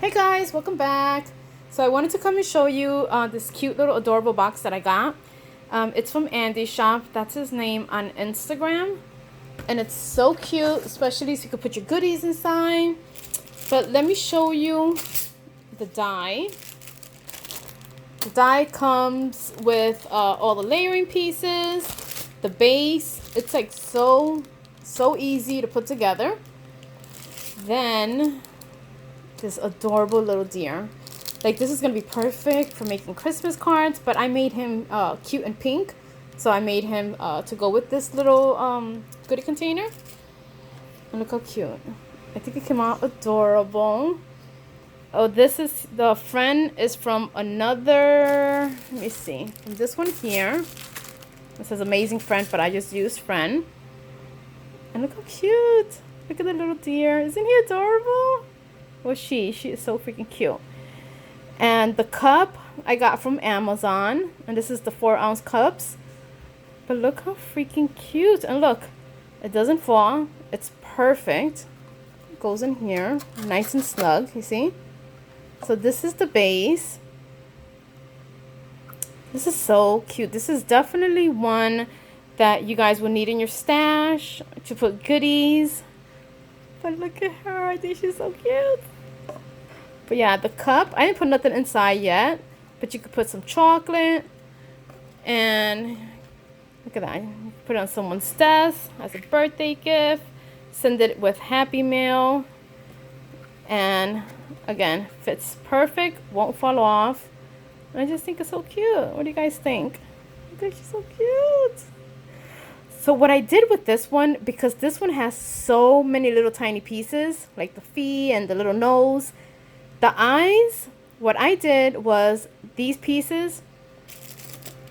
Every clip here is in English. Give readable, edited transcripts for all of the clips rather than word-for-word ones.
Hey guys, welcome back. So I wanted to come and show you this cute little adorable box that I got. It's from Andy's shop. That's his name on Instagram. And it's so cute, especially so you could put your goodies inside. But let me show you the die. The die comes with all the layering pieces, the base. It's like so easy to put together. Then this adorable little deer. Like, this is gonna be perfect for making Christmas cards, but I made him cute and pink, so I made him to go with this little goodie container. And look how cute. I think it came out adorable. Oh, this is the friend is from another, let me see, from this one here. It says amazing friend, but I just used friend. And look how cute. Look at the little deer. Isn't he adorable? Well, she is so freaking cute. And the cup I got from Amazon, and this is the 4-ounce cups. But look how freaking cute. And look, it doesn't fall. It's perfect. It goes in here, nice and snug, you see? So this is the base. This is so cute. This is definitely one that you guys will need in your stash to put goodies. But look at her. I think she's so cute. But yeah, the cup, I didn't put nothing inside yet, but you could put some chocolate. And look at that. You can put it on someone's desk as a birthday gift. Send it with Happy Mail. And again, fits perfect, won't fall off. And I just think it's so cute. What do you guys think? I think she's so cute. So what I did with this one, because this one has so many little tiny pieces, like the feet and the little nose, the eyes, what I did was these pieces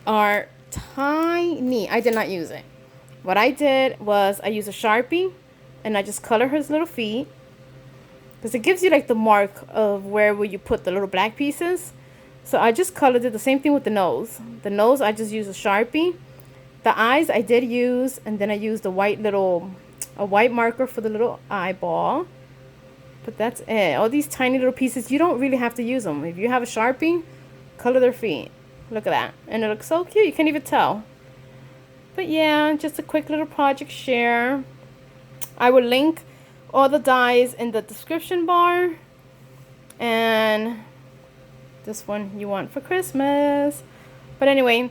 are tiny. I did not use it. What I did was I used a Sharpie and I just color his little feet, because it gives you like the mark of where will you put the little black pieces. So I just colored it. The same thing with the nose. The nose, I just used a Sharpie. The eyes I did use, and then I used a white marker for the little eyeball. But that's it. All these tiny little pieces, you don't really have to use them. If you have a Sharpie, color their feet. Look at that. And it looks so cute. You can't even tell. But yeah, just a quick little project share. I will link all the dies in the description bar. And this one you want for Christmas. But anyway,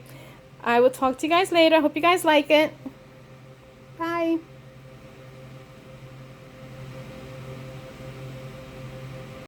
I will talk to you guys later. Hope you guys like it. Bye.